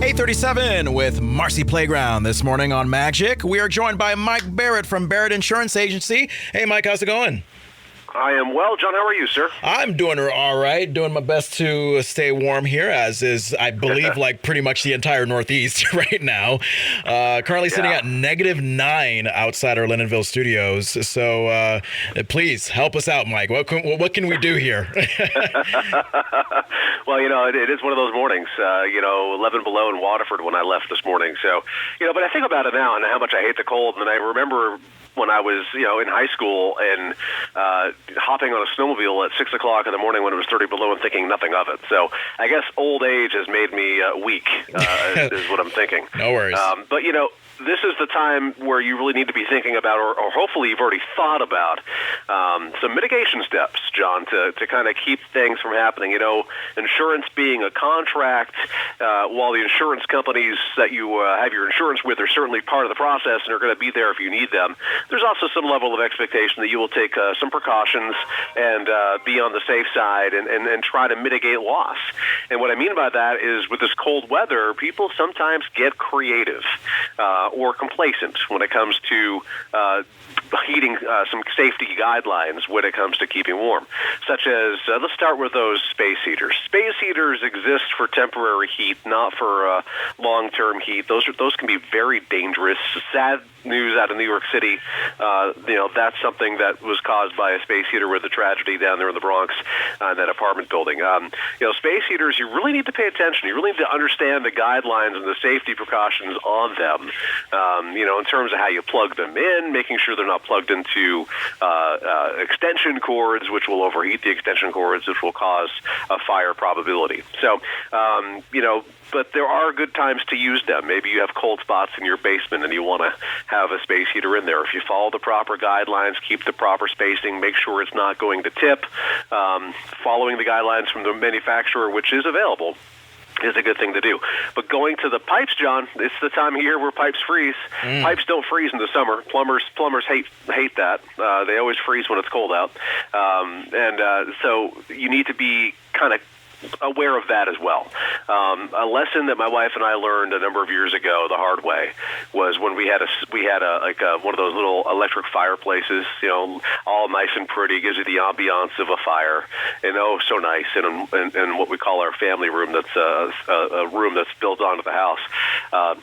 8:37 with Marcy Playground this morning on Magic. We are joined by Mike Barrett from Barrett Insurance Agency. Hey, Mike, how's it going? I am well. John, how are you, sir? I'm doing all right, doing my best to stay warm here, as is, I believe, like pretty much the entire Northeast right now. Currently sitting at -9 outside our Lindenville studios. So please help us out, Mike. What can we do here? Well, it is one of those mornings, 11 below in Waterford when I left this morning. So, but I think about it now and how much I hate the cold. And I remember when I was, in high school and hopping on a snowmobile at 6 o'clock in the morning when it was 30 below and thinking nothing of it. So I guess old age has made me weak, is what I'm thinking. No worries. But, this is the time where you really need to be thinking about, or hopefully you've already thought about, some mitigation steps, John, to kind of keep things from happening. Insurance being a contract, while the insurance companies that you have your insurance with are certainly part of the process and are going to be there if you need them, there's also some level of expectation that you will take some precautions and be on the safe side and try to mitigate loss. And what I mean by that is with this cold weather, people sometimes get creative or complacent when it comes to heeding some safety guidelines when it comes to keeping warm, such as, let's start with those space heaters. Space heaters exist for temporary heat, not for long-term heat. Those can be very dangerous. Sad news out of New York City. That's something that was caused by a space heater with a tragedy down there in the Bronx, in that apartment building. Space heaters, you really need to pay attention. You really need to understand the guidelines and the safety precautions on them, in terms of how you plug them in, making sure they're not plugged into extension cords, which will overheat the extension cords, which will cause a fire probability. So, but there are good times to use them. Maybe you have cold spots in your basement and you want to have a space heater in there. If you follow the proper guidelines, keep the proper spacing, make sure it's not going to tip, following the guidelines from the manufacturer, which is available, is a good thing to do. But going to the pipes, John, it's the time of year where pipes freeze. Pipes don't freeze in the summer. Plumbers hate that. They always freeze when it's cold out. So you need to be kind of aware of that as well. A lesson that my wife and I learned a number of years ago the hard way was when we had one of those little electric fireplaces, all nice and pretty, gives you the ambiance of a fire, and so nice, and what we call our family room, that's a room that's built onto the house.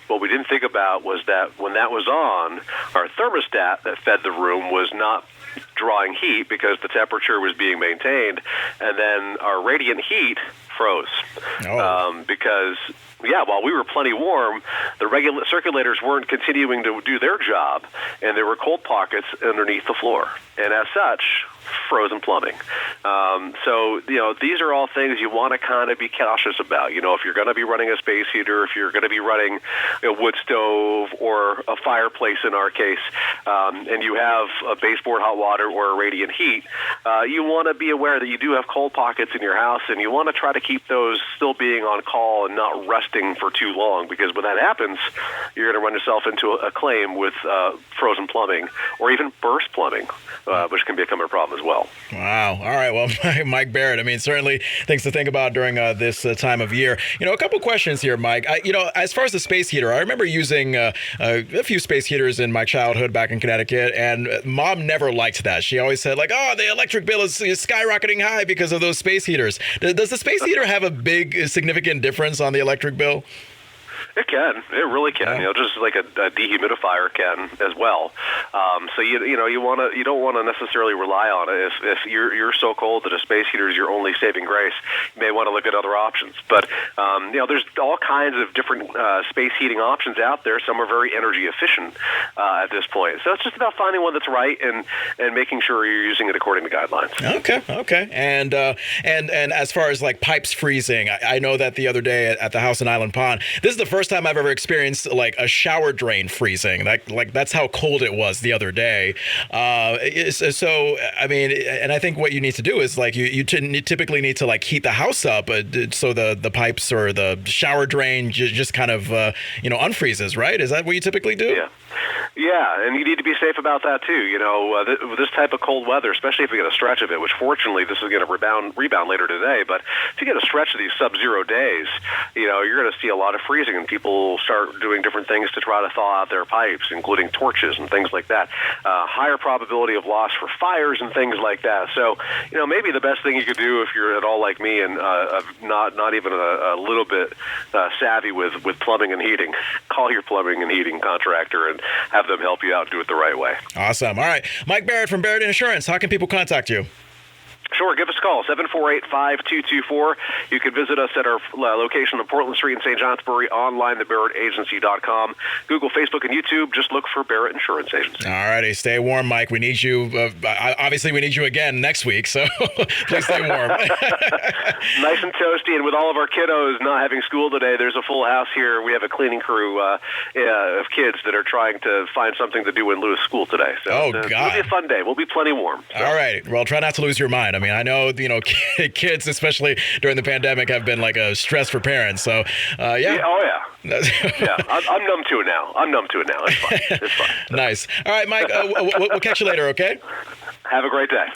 What we didn't think about was that when that was on, our thermostat that fed the room was not drawing heat because the temperature was being maintained, and then our radiant heat froze. Because while we were plenty warm, the circulators weren't continuing to do their job, and there were cold pockets underneath the floor, and as such, frozen plumbing. So these are all things you want to kind of be cautious about. If you're going to be running a space heater, if you're going to be running a wood stove or a fireplace in our case, and you have a baseboard hot water or a radiant heat, you want to be aware that you do have cold pockets in your house, and you want to try to keep those still being on call and not resting for too long, because when that happens, you're going to run yourself into a claim with frozen plumbing or even burst plumbing, which can become a problem as well. Wow. All right. Well, Mike Barrett, certainly things to think about during this time of year. A couple questions here, Mike. As far as the space heater, I remember using a few space heaters in my childhood back in Connecticut, and Mom never liked that. She always said, the electric bill is skyrocketing high because of those space heaters. Does the space heater have a big, significant difference on the electric bill? It can. It really can. Just like a dehumidifier can as well. So you don't want to necessarily rely on it. If you're so cold that a space heater is your only saving grace, you may want to look at other options. But there's all kinds of different space heating options out there. Some are very energy efficient at this point. So it's just about finding one that's right and making sure you're using it according to guidelines. Okay. And as far as like pipes freezing, I know that the other day at the house in Island Pond, this is the first time I've ever experienced like a shower drain freezing. Like that's how cold it was the other day. So I think what you need to do is like you typically need to like heat the house up so the pipes or the shower drain just kind of unfreezes, right? Is that what you typically do? Yeah, and you need to be safe about that too. With this type of cold weather, especially if you get a stretch of it, which fortunately this is going to rebound later today. But if you get a stretch of these sub-zero days, you're going to see a lot of freezing, and people start doing different things to try to thaw out their pipes, including torches and things like that. Higher probability of loss for fires and things like that. So, maybe the best thing you could do if you're at all like me and not even a little bit savvy with plumbing and heating, call your plumbing and heating contractor and have them help you out and do it the right way. Awesome. All right. Mike Barrett from Barrett Insurance. How can people contact you? Sure, give us a call, 748-5224. You can visit us at our location on Portland Street in St. Johnsbury, online, thebarrettagency.com. Google, Facebook, and YouTube. Just look for Barrett Insurance Agency. All righty. Stay warm, Mike. We need you. Obviously, we need you again next week, so please stay warm. Nice and toasty, and with all of our kiddos not having school today, there's a full house here. We have a cleaning crew of kids that are trying to find something to do in lieu of school today. So God. It'll be a fun day. We'll be plenty warm. So. All right. Well, try not to lose your mind. I mean, I know, kids, especially during the pandemic, have been like a stress for parents. So, yeah. Oh, yeah. Yeah, I'm numb to it now. It's fine. It's fine. Nice. All right, Mike, we'll catch you later, okay? Have a great day.